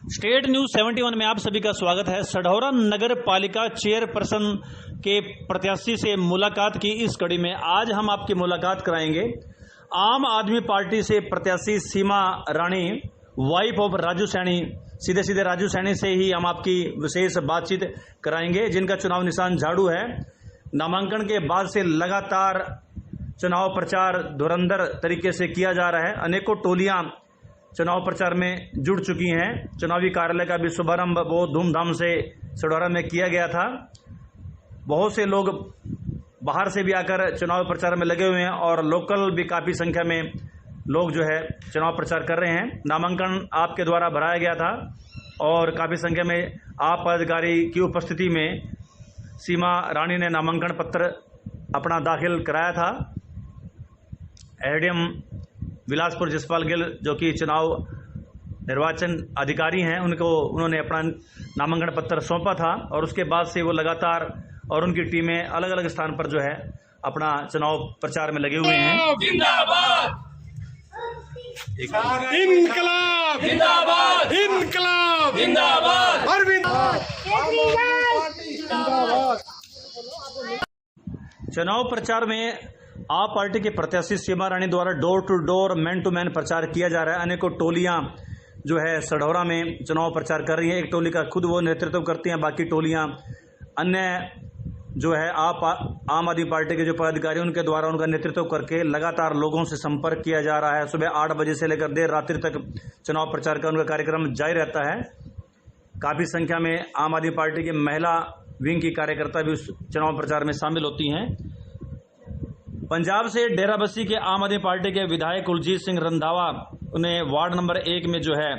State news 71 में आप सभी का स्वागत है। सढौरा नगर पालिका चेयरपर्सन के प्रत्याशी से मुलाकात की इस कड़ी में आज हम आपकी मुलाकात कराएंगे आम आदमी पार्टी से प्रत्याशी सीमा रानी, वाइफ ऑफ राजू सैनी। सीधे सीधे राजू सैनी से ही हम आपकी विशेष बातचीत कराएंगे, जिनका चुनाव निशान झाड़ू है। नामांकन के बाद से लगातार चुनाव प्रचार धुरंधर तरीके से किया जा रहा है। अनेकों टोलियां चुनाव प्रचार में जुड़ चुकी हैं। चुनावी कार्यालय का भी शुभारंभ बहुत धूमधाम से सढौरा में किया गया था। बहुत से लोग बाहर से भी आकर चुनाव प्रचार में लगे हुए हैं और लोकल भी काफ़ी संख्या में लोग जो है चुनाव प्रचार कर रहे हैं। नामांकन आपके द्वारा भराया गया था और काफ़ी संख्या में आप पदाधिकारी की उपस्थिति में सीमा रानी ने नामांकन पत्र अपना दाखिल कराया था। एडीएम विलासपुर जसपाल गिल जो कि चुनाव निर्वाचन अधिकारी हैं, उन्होंने अपना नामांकन पत्र सौंपा था और उसके बाद से वो लगातार और उनकी टीमें अलग अलग स्थान पर जो है अपना चुनाव प्रचार में लगे हुए हैं। जिंदाबाद इनकलाब, जिंदाबाद इनकलाब, जिंदाबाद अरविंद जिंदाबाद। चुनाव प्रचार में आप पार्टी के प्रत्याशी सीमा रानी द्वारा door to door, man to man प्रचार किया जा रहा है। अनेकों टोलियां जो है सढौरा में चुनाव प्रचार कर रही हैं। एक टोली का खुद वो नेतृत्व करती हैं, बाकी टोलियां अन्य जो है आप आम आदमी पार्टी के जो पदाधिकारी उनके द्वारा उनका नेतृत्व करके लगातार लोगों से संपर्क किया जा रहा है। सुबह 8 बजे से लेकर देर रात्रि तक चुनाव प्रचार का उनका कार्यक्रम जारी रहता है। काफ़ी संख्या में आम आदमी पार्टी की महिला विंग की कार्यकर्ता भी उस चुनाव प्रचार में शामिल होती हैं। पंजाब से डेराबस्सी के आम आदमी पार्टी के विधायक कुलजीत सिंह रंधावा ने वार्ड नंबर 1 में जो है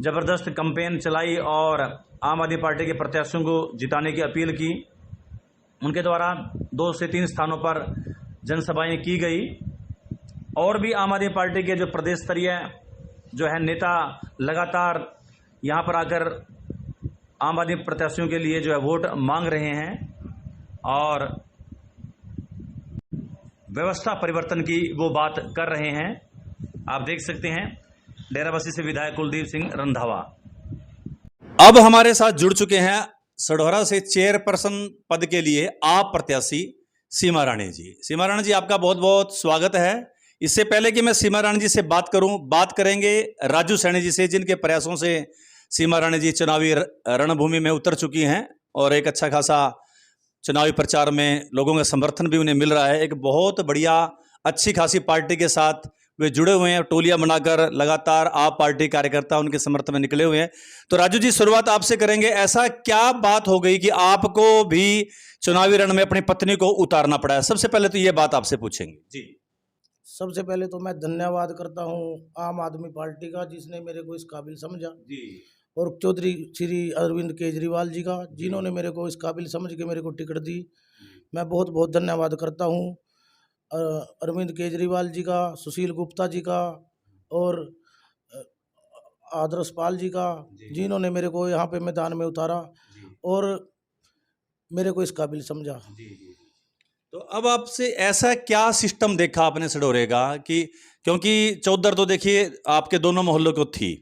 जबरदस्त कैंपेन चलाई और आम आदमी पार्टी के प्रत्याशियों को जिताने की अपील की। उनके द्वारा 2 से 3 स्थानों पर जनसभाएं की गई और भी आम आदमी पार्टी के जो प्रदेश स्तरीय जो है नेता लगातार यहाँ पर आकर आम आदमी प्रत्याशियों के लिए जो है वोट मांग रहे हैं और व्यवस्था परिवर्तन की वो बात कर रहे हैं। आप देख सकते हैं डेराबस्सी से विधायक कुलदीप सिंह रंधावा अब हमारे साथ जुड़ चुके हैं। सढौरा से चेयरपर्सन पद के लिए आप प्रत्याशी सीमा रानी जी। सीमा रानी जी, आपका बहुत बहुत स्वागत है। इससे पहले कि मैं सीमा रानी जी से बात करूं, बात करेंगे राजू सैनी जी से, जिनके प्रयासों से सीमा रानी जी चुनावी रणभूमि में उतर चुकी हैं और एक अच्छा खासा चुनावी प्रचार में लोगों का समर्थन भी उन्हें मिल रहा है। एक बहुत बढ़िया अच्छी खासी पार्टी के साथ वे जुड़े हुए हैं। टोलियां बनाकर लगातार आप पार्टी कार्यकर्ता उनके समर्थन में निकले हुए हैं। तो राजू जी, शुरुआत आपसे करेंगे। ऐसा क्या बात हो गई कि आपको भी चुनावी रण में अपनी पत्नी को उतारना पड़ा है? सबसे पहले तो ये बात आपसे पूछेंगे जी। सबसे पहले तो मैं धन्यवाद करता हूँ आम आदमी पार्टी का, जिसने मेरे को इस काबिल समझा जी, और चौधरी श्री अरविंद केजरीवाल जी का, जिन्होंने मेरे को इस काबिल समझ के मेरे को टिकट दी। मैं बहुत बहुत धन्यवाद करता हूँ अरविंद केजरीवाल जी का, सुशील गुप्ता जी का और आदर्श पाल जी का, जिन्होंने मेरे को यहाँ पे मैदान में उतारा और मेरे को इस काबिल समझा। तो अब आपसे ऐसा क्या सिस्टम देखा आपने सढौरे का कि, क्योंकि चौधर तो देखिए आपके दोनों मोहल्लों को थी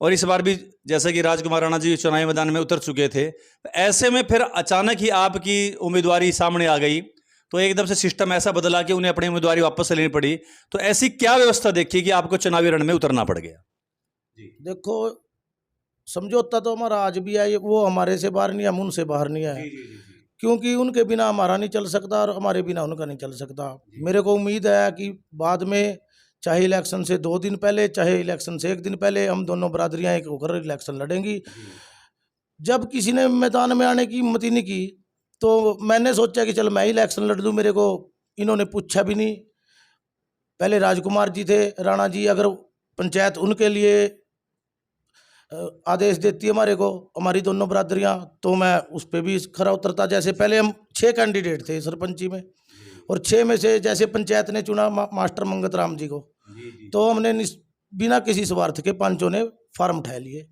और इस बार भी जैसा कि राजकुमार राणा जी चुनावी मैदान में उतर चुके थे, ऐसे में फिर अचानक ही आपकी उम्मीदवारी सामने आ गई तो एकदम से सिस्टम ऐसा बदला कि उन्हें अपनी उम्मीदवारी वापस लेनी पड़ी। तो ऐसी क्या व्यवस्था देखी कि आपको चुनावी रण में उतरना पड़ गया? देखो, समझौता तो हमारा आज भी है, वो हमारे से बाहर नहीं है, हम उनसे बाहर नहीं है। क्योंकि उनके बिना हमारा नहीं चल सकता और हमारे बिना उनका नहीं चल सकता। मेरे को उम्मीद है कि बाद में, चाहे इलेक्शन से 2 दिन पहले, चाहे इलेक्शन से 1 दिन पहले, हम दोनों बरादरियां एक होकर इलेक्शन लड़ेंगी। जब किसी ने मैदान में आने की हिम्मत ही नहीं की तो मैंने सोचा कि चल मैं ही इलेक्शन लड़ दूं। मेरे को इन्होंने पूछा भी नहीं। पहले राजकुमार जी थे, राणा जी, अगर पंचायत उनके लिए आदेश देती है हमारे को, हमारी दोनों बरादरियां, तो मैं उस पर भी खरा उतरता। जैसे पहले हम 6 कैंडिडेट थे सरपंची में और 6 में से जैसे पंचायत ने चुना मास्टर मंगत राम जी को, तो हमने बिना किसी स्वार्थ के 5 ने फार्म उठा लिए।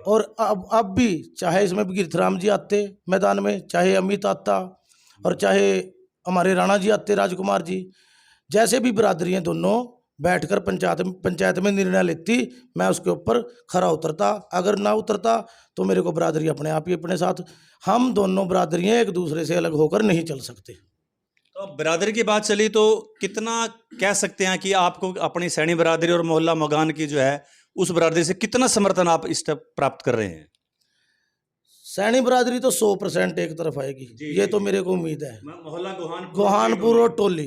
और अब भी चाहे इसमें गिरथराम जी आते मैदान में, चाहे अमित आता और चाहे हमारे राणा जी आते, राजकुमार जी, जैसे भी बरादरी हैं दोनों, बैठकर पंचायत में निर्णय लेती, मैं उसके ऊपर खरा उतरता। अगर ना उतरता तो मेरे को बरादरी अपने आप ही अपने साथ, हम दोनों बरादरियाँ एक दूसरे से अलग होकर नहीं चल सकते। तो अब बरादरी की बात चली तो कितना कह सकते हैं कि आपको अपनी सैनी बरादरी और मोहल्ला मगान की जो है उस बरादरी से कितना समर्थन आप इस तक प्राप्त कर रहे हैं? सैनी बरादरी तो 100% एक तरफ आएगी, ये तो मेरे को उम्मीद है। मोहल्ला गोहानपुर और टोली,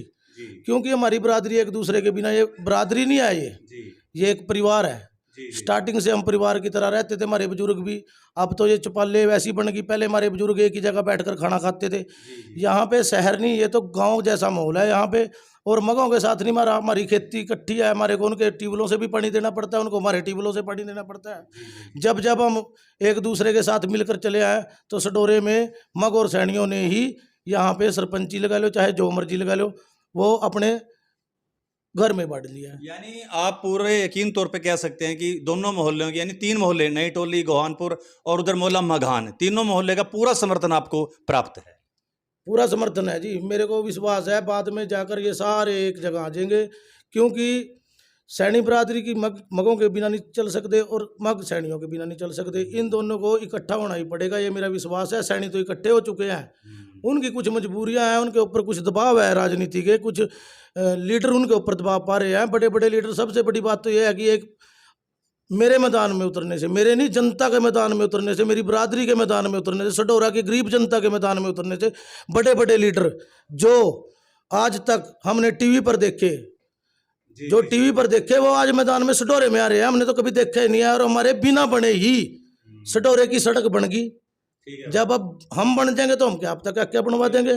क्योंकि हमारी बरादरी एक दूसरे के बिना, ये बरादरी नहीं है, ये एक परिवार है। स्टार्टिंग से हम परिवार की तरह रहते थे, हमारे बुजुर्ग भी। अब तो ये चौपाले वैसी बन गई, पहले हमारे बुजुर्ग एक ही जगह बैठकर खाना खाते थे। यहाँ पे शहर नहीं, ये तो गांव जैसा माहौल है यहाँ पे। और मगों के साथ नहीं मारा, हमारी खेती इकट्ठी है, हमारे को उनके ट्यूबवेलों से भी पानी देना पड़ता है, उनको हमारे ट्यूबवेलों से पानी देना पड़ता है। जब जब हम एक दूसरे के साथ मिलकर चले आए तो सडोरे में मग और सैनियों ने ही यहाँ पे सरपंची लगा लो, चाहे जो मर्जी लगा लो, वो अपने घर में बांट लिया है। यानी आप पूरे यकीन तौर पे कह सकते हैं कि दोनों मोहल्लों की, यानी 3 मोहल्ले, नई टोली, गोहानपुर और उधर मोहल्ला मघान, तीनों मोहल्ले का पूरा समर्थन आपको प्राप्त है? पूरा समर्थन है जी, मेरे को विश्वास है बाद में जाकर ये सारे एक जगह आ जाएंगे, क्योंकि सैनी बरादरी की मगों के बिना नहीं चल सकते और मग सैनियों के बिना नहीं चल सकते। इन दोनों को इकट्ठा होना ही पड़ेगा, ये मेरा विश्वास है। सैनी तो इकट्ठे हो चुके हैं, उनकी कुछ मजबूरियां हैं, उनके ऊपर कुछ दबाव है राजनीति के, कुछ लीडर उनके ऊपर दबाव पा रहे हैं, बड़े बड़े लीडर। सबसे बड़ी बात तो यह है कि एक मेरे मैदान में उतरने से, मेरे नहीं जनता के मैदान में उतरने से, मेरी बरादरी के मैदान में उतरने से, सडोरा की गरीब जनता के मैदान में उतरने से, बड़े बड़े लीडर जो आज तक हमने टीवी पर देखे, जो टीवी पर देखे वो आज मैदान में सडोरे में आ रहे हैं। हमने तो कभी देखा ही नहीं है, और हमारे बिना बने ही सडोरे की सड़क बन गई। जब अब हम बन जाएंगे तो हम क्या अब तक क्या बनवा देंगे?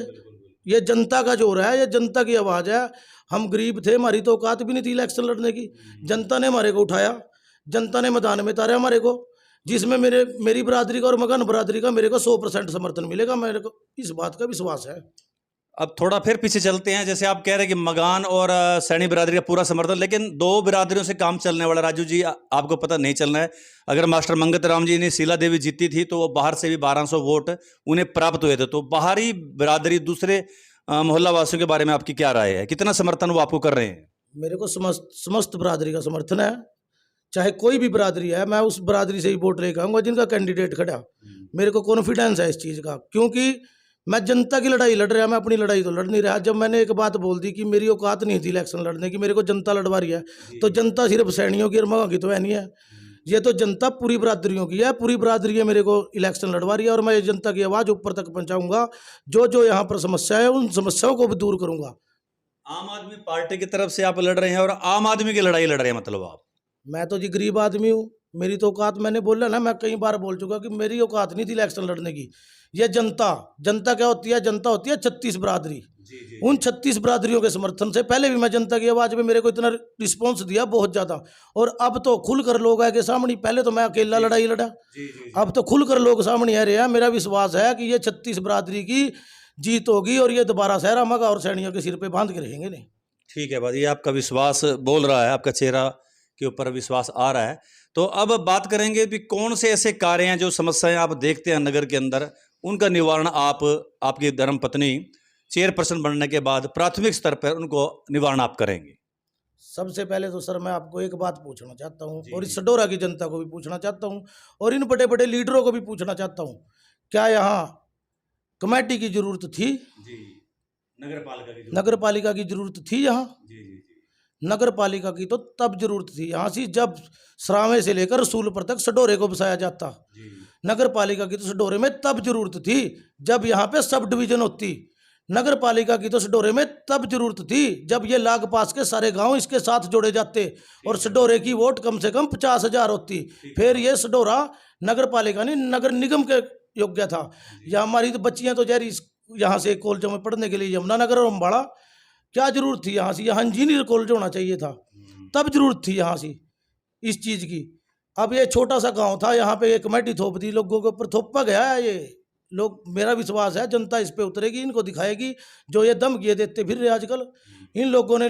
ये जनता का जोर है, ये जनता की आवाज़ है। हम गरीब थे, हमारी तो औकात भी नहीं थी इलेक्शन लड़ने की, जनता ने हमारे को उठाया, जनता ने मैदान में उतारा हमारे को, जिसमें मेरी बरादरी का और मगन बरादरी का मेरे को 100% समर्थन मिलेगा, मेरे को इस बात का विश्वास है। अब थोड़ा फिर पीछे चलते हैं, जैसे आप कह रहे हैं कि मगान और सैनी बरादरी का पूरा समर्थन, लेकिन 2 बिरादरियों से काम चलने वाला, राजू जी आपको पता नहीं चलना है। अगर मास्टर मंगत राम जी ने शीला देवी जीती थी तो वो बाहर से भी 1200 वोट उन्हें प्राप्त हुए थे, तो बाहरी बिरादरी दूसरे मोहल्ला वासियों के बारे में आपकी क्या राय है? कितना समर्थन वो आपको कर रहे हैं? मेरे को समस्त बरादरी का समर्थन है, चाहे कोई भी बरादरी है, मैं उस बरादरी से ही वोट लेकर आऊँगा जिनका कैंडिडेट खड़ा। मेरे को कॉन्फिडेंस है इस चीज़ का, क्योंकि मैं जनता की लड़ाई लड़ रहा, मैं अपनी लड़ाई तो लड़ नहीं रहा। जब मैंने एक बात बोल दी कि मेरी औकात नहीं थी इलेक्शन लड़ने की, मेरे को जनता लड़वा रही है, तो जनता सिर्फ सैनियों की और मगों की तो है नहीं है, ये तो जनता पूरी बरादरियों की है। पूरी बरादरी मेरे को इलेक्शन लड़वा रही है, और मैं ये जनता की आवाज़ ऊपर तक पहुँचाऊँगा। जो जो यहाँ पर समस्या है उन समस्याओं को भी दूर करूँगा। आम आदमी पार्टी की तरफ से आप लड़ रहे हैं और आम आदमी की लड़ाई लड़ रहे हैं, मतलब आप? मैं तो जी गरीब आदमी हूँ, मेरी तो औकात, मैंने बोला ना, मैं कई बार बोल चुका कि मेरी औकात नहीं थी इलेक्शन लड़ने की। ये जनता क्या होती है? जनता होती है 36 बरादरी। उन 36 बरादरियों के समर्थन से पहले भी मैं जनता की आवाज़ में मेरे को इतना रिस्पॉन्स दिया बहुत ज़्यादा, और अब तो खुलकर लोग आए के सामने। पहले तो मैं अकेला लड़ाई लड़ा, अब तो खुलकर लोग सामने आ रहे हैं। मेरा विश्वास है कि ये 36 बरादरी की जीत होगी, और ये दोबारा सहरा मगा और सैनियों के सिर पे बांध के रहेंगे। नहीं, ठीक है, बात ये आपका विश्वास बोल रहा है, आपका चेहरा के ऊपर विश्वास आ रहा है। तो अब बात करेंगे कि कौन से ऐसे कार्य हैं जो समस्याएं आप देखते हैं नगर के अंदर, उनका निवारण आपकी धर्मपत्नी चेयरपर्सन बनने के बाद प्राथमिक स्तर पर उनको निवारण आप करेंगे? सबसे पहले तो सर मैं आपको एक बात पूछना चाहता हूँ, और इस सडोरा की जनता को भी पूछना चाहता हूँ, और इन बड़े बड़े लीडरों को भी पूछना चाहता हूँ, क्या यहाँ कमेटी की जरूरत थी? नगर पालिका की जरूरत थी यहाँ? नगर पालिका की तो तब जरूरत थी यहाँ से जब सरावे से लेकर रसूलपुर तक सडोरे को बसाया जाता। नगर पालिका की तो सडोरे में तब जरूरत थी जब यहाँ पे सब डिवीजन होती। नगर पालिका की तो सडोरे में तब जरूरत थी जब ये लाग पास के सारे गांव इसके साथ जोड़े जाते और सडोरे की वोट कम से कम 50,000 होती। फिर ये सडोरा नगर पालिका नहीं नगर निगम के योग्य था। यहाँ हमारी तो बच्चियाँ तो जहरी यहाँ से कॉलेजों में पढ़ने के लिए यमुनानगर और अम्बाड़ा, क्या जरूरत थी यहाँ से? यहाँ इंजीनियर कॉलेज होना चाहिए था, तब जरूरत थी यहाँ से इस चीज़ की। अब ये छोटा सा गांव था, यहाँ पे एक कमेटी थोप दी, लोगों के ऊपर थोपा गया है ये लोग। मेरा विश्वास है जनता इस पे उतरेगी, इनको दिखाएगी जो ये दम किए देते फिर रहे आजकल। इन लोगों ने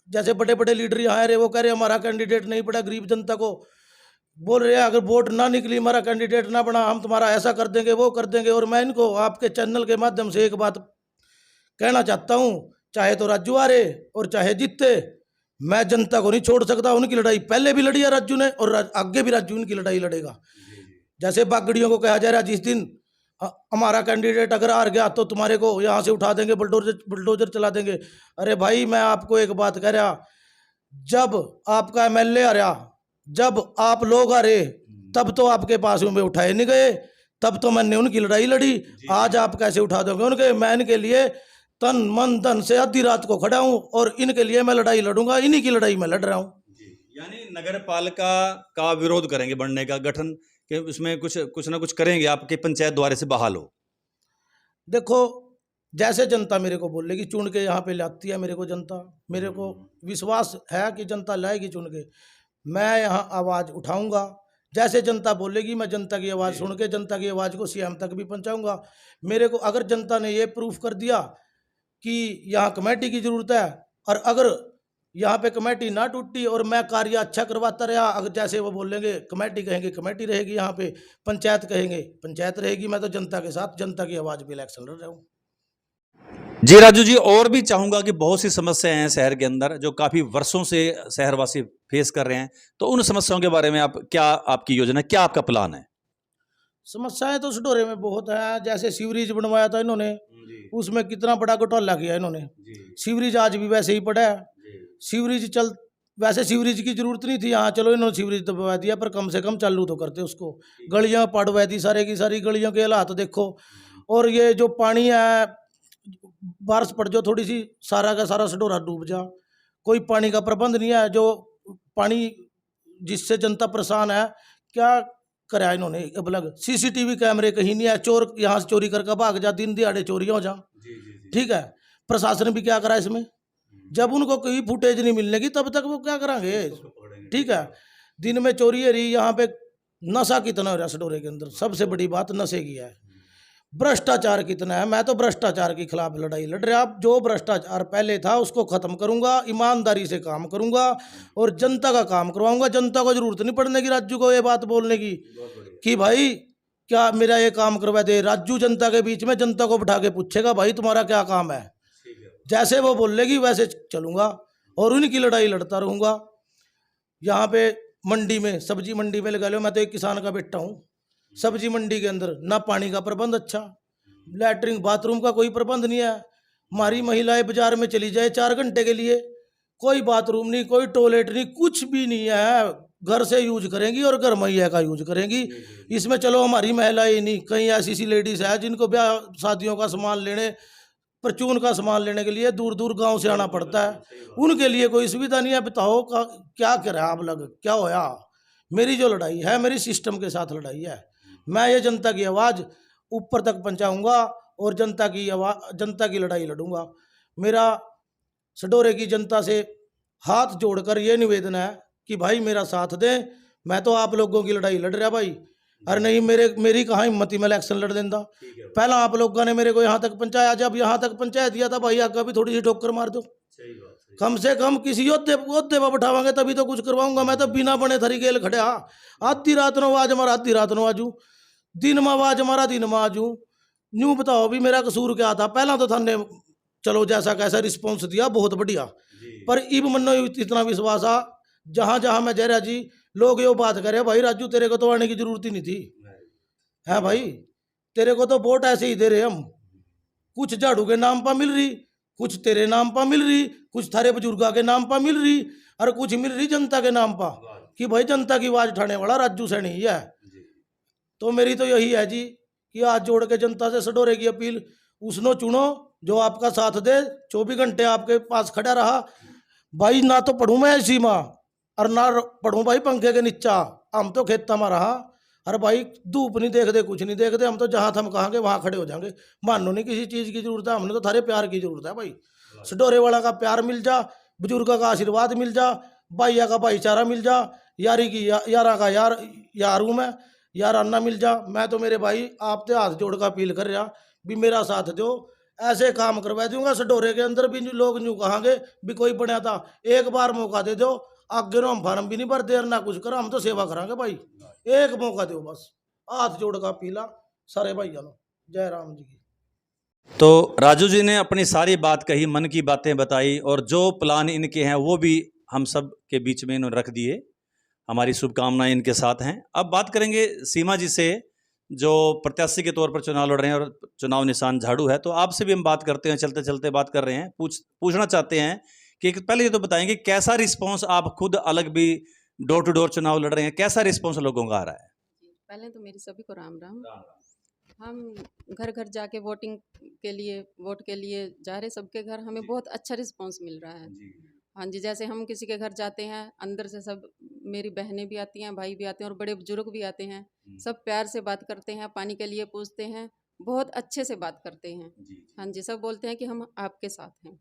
जैसे बड़े बड़े लीडर यहाँ रहे, वो कह रहे हमारा कैंडिडेट नहीं पड़ा, गरीब जनता को बोल रहे हैं अगर वोट ना निकली, हमारा कैंडिडेट ना बना, हम तुम्हारा ऐसा कर देंगे वो कर देंगे। और मैं इनको आपके चैनल के माध्यम से एक बात कहना चाहता हूँ, चाहे तो राजू आ रहे और चाहे जीते, मैं जनता को नहीं छोड़ सकता। उनकी लड़ाई पहले भी लड़ी है राजू ने, और आगे भी राजू उनकी लड़ाई लड़ेगा। जैसे बागड़ियों को कहा जा रहा है, जिस दिन हमारा कैंडिडेट अगर हार गया तो तुम्हारे को यहाँ से उठा देंगे, बुलडोजर चला देंगे। अरे भाई, मैं आपको एक बात कह रहा, जब आपका एमएलए हारा, जब आप लोग हारे, तब तो आपके पास में उठाए नहीं गए, तब तो मैंने उनकी लड़ाई लड़ी। आज आप कैसे उठा दोगे उनके? मैं इनके लिए तन मन धन से आधी रात को खड़ा हूं, और इनके लिए मैं लड़ाई लड़ूंगा। इन्हीं की लड़ाई मैं लड़ रहा हूं। यानी नगर पालिका का विरोध करेंगे, बढ़ने का गठन के उसमें कुछ ना कुछ करेंगे आपके पंचायत द्वारा से बहाल हो। देखो, जैसे जनता मेरे को बोलेगी, चुन के यहाँ पे लाती है मेरे को जनता, मेरे को विश्वास है कि जनता लाएगी चुन के, मैं यहाँ आवाज़ उठाऊंगा। जैसे जनता बोलेगी, मैं जनता की आवाज़ सुन के जनता की आवाज़ को सीएम तक भी पहुँचाऊंगा। मेरे को अगर जनता ने ये प्रूफ कर दिया कि यहाँ कमेटी की ज़रूरत है, और अगर यहाँ पे कमेटी ना टूटी और मैं कार्य अच्छा करवाता रहा, अगर जैसे वो बोलेंगे कमेटी कहेंगे कमेटी रहेगी, यहाँ पे पंचायत कहेंगे पंचायत रहेगी, मैं तो जनता के साथ, जनता की आवाज़ पे इलेक्शन लड़ रहा हूँ। जी राजू जी, और भी चाहूंगा कि बहुत सी समस्याएं हैं शहर के अंदर जो काफी वर्षों से शहरवासी फेस कर रहे हैं, तो उन समस्याओं के बारे में आप क्या, आपकी योजना, क्या आपका प्लान है? समस्याएं तो सडोरे में बहुत है। जैसे सीवरेज बनवाया था इन्होंने, उसमें कितना बड़ा घोटाला किया इन्होंने। सीवरेज आज भी वैसे ही पड़ा है। सीवरेज वैसे सीवरेज की जरूरत नहीं थी यहाँ, चलो इन्होंने सीवरेज दबवा दिया, पर कम से कम चालू तो करते उसको। गलियां पड़वा दी, सारे की सारी गलियों के हालात देखो। और ये जो पानी है, बारिश पड़ जाओ थोड़ी सी, सारा का सारा सडोरा डूब जा। कोई पानी का प्रबंध नहीं है। जो पानी जिससे जनता परेशान है, क्या कराया इन्होंने? अब लग सीसीटीवी कैमरे कहीं नहीं है, चोर यहाँ से चोरी करके भाग जा, दिन दिहाड़े चोरियां हो जा। ठीक है, प्रशासन भी क्या करा इसमें? जब उनको कोई फुटेज नहीं मिलने की, तब तक वो क्या करांगे? ठीक है, दिन में चोरी है रही। यहाँ पे नशा कितना हो रहा है सडोरे के अंदर, सबसे बड़ी बात नशे की है। भ्रष्टाचार कितना है, मैं तो भ्रष्टाचार के खिलाफ लड़ाई लड़ रहा। जो भ्रष्टाचार पहले था उसको खत्म करूंगा, ईमानदारी से काम करूंगा और जनता का काम करवाऊंगा। जनता को जरूरत नहीं पड़ने की राजू को ये बात बोलने की कि भाई क्या मेरा ये काम करवा दे। राजू जनता के बीच में जनता को बिठा के पूछेगा, भाई तुम्हारा क्या काम है? जैसे वो बोलेगी वैसे चलूंगा और उनकी लड़ाई लड़ता रहूंगा। यहाँ पे मंडी में, सब्जी मंडी में लगा लो, मैं तो एक किसान का बेटा हूँ। सब्जी मंडी के अंदर ना पानी का प्रबंध अच्छा, लैटरिन बाथरूम का कोई प्रबंध नहीं है। हमारी महिलाएं बाजार में चली जाए 4 घंटे के लिए, कोई बाथरूम नहीं, कोई टॉयलेट नहीं, कुछ भी नहीं है। घर से यूज करेंगी और घर मैया का यूज करेंगी। इसमें चलो हमारी महिलाएं नहीं, कहीं ऐसी सी लेडीज है जिनको ब्याह शादियों का सामान लेने, परचून का सामान लेने के लिए दूर दूर गांव से आना पड़ता है। उनके लिए कोई सुविधा नहीं है। बताओ क्या करें आप लोग, क्या होया? मेरी जो लड़ाई है, मेरी सिस्टम के साथ लड़ाई है। मैं ये जनता की आवाज़ ऊपर तक पहुंचाऊंगा और जनता की लड़ाई लड़ूंगा। मेरा सडोरे की जनता से हाथ जोड़कर ये निवेदन है कि भाई मेरा साथ दें। मैं तो आप लोगों की लड़ाई लड़ रहा भाई, अरे नहीं मेरी कहाँ हिम्मत, मैं इलेक्शन लड़ देता। पहला आप लोगों ने मेरे को यहाँ तक पहुंचाया, जब यहाँ तक पहुंचाया दिया था भाई, आगे भी थोड़ी सी ठोकर मार दो। कम से कम किसी योद्धे पर बैठावांगे तभी तो कुछ करवाऊंगा। मैं तो बिना बने थरी गेल खड़े, आधी रात नो आवाज हमारा, आधी रात नो आजू, दिन में आवाज हमारा, दिन में आजू। न्यू बताओ भी मेरा कसूर क्या था? पहला तो थाने चलो जैसा कैसा रिस्पॉन्स दिया, बहुत बढ़िया, पर इब मनो इतना विश्वास आ, जहां जहां मैं जयरा जी लोग यो बात करे, भाई राजू तेरे को तो आने की जरूरत ही नहीं थी, है भाई तेरे को तो वोट ऐसे ही दे रहे हम। कुछ झाड़ू के नाम पर मिल रही, कुछ तेरे नाम पर मिल रही, कुछ थारे बुजुर्गा के नाम पर मिल रही, और कुछ मिल रही जनता के नाम पर कि भाई जनता की आवाज उठाने वाला राजू सैनी ही है। तो मेरी तो यही है जी कि हाथ जोड़ के जनता से सडोरे की अपील, उसनो चुनो जो आपका साथ दे, 24 घंटे आपके पास खड़ा रहा। भाई ना तो पढ़ूं मैं ऐसी माँ और ना पढ़ूं भाई पंखे के नीचा, हम तो खेत में रहा। अरे भाई धूप नहीं देखते, कुछ नहीं देखते, हम तो जहाँ हम कहांगे वहाँ खड़े हो जाएंगे। मानो नहीं किसी चीज़ की जरूरत है, हमने तो थारे प्यार की जरूरत है भाई। सडोरे वाला का प्यार मिल जा, बुजुर्ग का आशीर्वाद मिल जा, भाइया का भाईचारा मिल जा, यारी की यारा का यार हूँ मैं, यार अन्ना मिल जा। मैं तो मेरे भाई आपसे हाथ जोड़ का अपील कर रहा भी मेरा साथ दो, ऐसे काम करवा दूंगा। सडोरे के अंदर भी लोग यूँ कहांगे भी कोई बनया था, एक बार मौका दे दो, आगे हम फार्म भी नहीं भर देर ना कुछ करो, हम तो सेवा करांगे भाई, एक मौका दो बस। हाथ जोड़ का अपीला सारे भाई जानो, जय राम जी की। तो राजू जी ने अपनी सारी बात कही, मन की बातें बताई, और जो प्लान इनके हैं वो भी हम सब के बीच में इन्होंने रख दिए। हमारी शुभकामनाएं इनके साथ हैं। अब बात करेंगे सीमा जी से, जो प्रत्याशी के तौर पर चुनाव लड़ रहे हैं और चुनाव निशान झाड़ू है। तो आपसे भी हम बात करते हैं, चलते चलते बात कर रहे हैं। पूछना चाहते हैं कि पहले ये तो बताएंगे कैसा रिस्पांस, आप खुद अलग भी डोर टू डोर चुनाव लड़ रहे हैं, कैसा रिस्पांस लोगों का आ रहा है? पहले तो मेरी सभी को राम राम। हम घर घर जाके वोटिंग के लिए, वोट के लिए जा रहे सबके घर, हमें बहुत अच्छा रिस्पांस मिल रहा है। हाँ जी, जैसे हम किसी के घर जाते हैं, अंदर से सब, मेरी बहनें भी आती हैं, भाई भी आते हैं और बड़े बुजुर्ग भी आते हैं, सब प्यार से बात करते हैं, पानी के लिए पूछते हैं, बहुत अच्छे से बात करते हैं। हाँ जी, सब बोलते हैं कि हम आपके साथ हैं।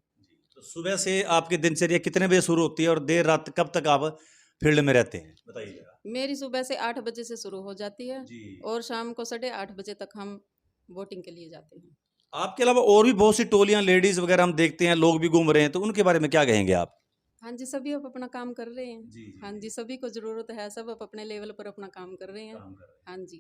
तो सुबह से आपकी दिनचर्या कितने बजे शुरू होती है और देर रात कब तक आप फील्ड में रहते हैं, बताइए? मेरी सुबह से 8 बजे से शुरू हो जाती है और शाम को 8:30 बजे तक हम वोटिंग के लिए जाते हैं। आपके अलावा और भी बहुत सी टोलियां, लेडीज वगैरह हम देखते हैं, लोग भी घूम रहे हैं, तो उनके बारे में क्या कहेंगे आप? हाँ जी, सभी अब अपना काम कर रहे हैं। हाँ जी, सभी को जरूरत है, सब अब अपने लेवल पर अपना काम कर रहे हैं। हाँ जी।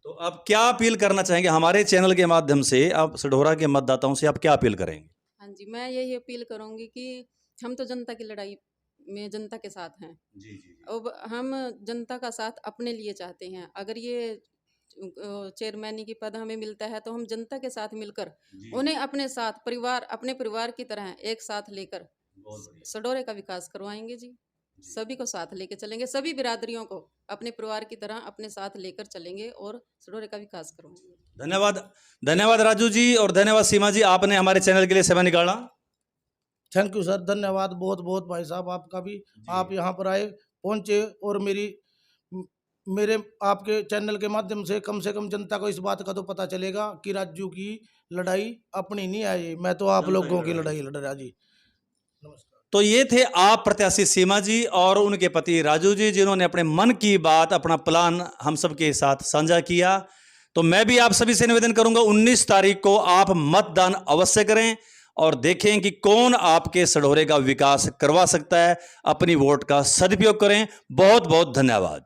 तो आप क्या अपील करना चाहेंगे हमारे चैनल के माध्यम से? आप सढौरा के मतदाताओं से आप क्या अपील करेंगे? हाँ जी, मैं यही अपील करूंगी कि हम तो जनता की लड़ाई में जनता के साथ हैं। अब हम जनता का साथ अपने लिए चाहते हैं। अगर ये चेयरमैनी की पद हमें मिलता है तो हम जनता के साथ मिलकर उन्हें अपने साथ, परिवार, अपने परिवार की तरह एक साथ लेकर सढौरे का विकास करवाएंगे जी। सभी को साथ लेके चलेंगे, सभी बिरादरियों को अपने परिवार की तरह अपने साथ लेकर चलेंगे और सढौरे का विकास करवाएंगे। धन्यवाद, धन्यवाद राजू जी और धन्यवाद सीमा जी, आपने हमारे चैनल के लिए समय निकाला। थैंक यू सर, धन्यवाद बहुत बहुत भाई साहब आपका भी। आप यहाँ पर आए, पहुँचे और मेरे आपके चैनल के माध्यम से कम जनता को इस बात का तो पता चलेगा कि राजू की लड़ाई अपनी नहीं आई, मैं तो आप लोगों की लड़ाई लड़ रहा जी। तो ये थे आप प्रत्याशी सीमा जी और उनके पति राजू जी, जिन्होंने अपने मन की बात, अपना प्लान हम सबके साथ साझा किया। तो मैं भी आप सभी से निवेदन करूंगा, 19 तारीख को आप मतदान अवश्य करें और देखें कि कौन आपके सढौरे का विकास करवा सकता है। अपनी वोट का सदुपयोग करें। बहुत बहुत धन्यवाद।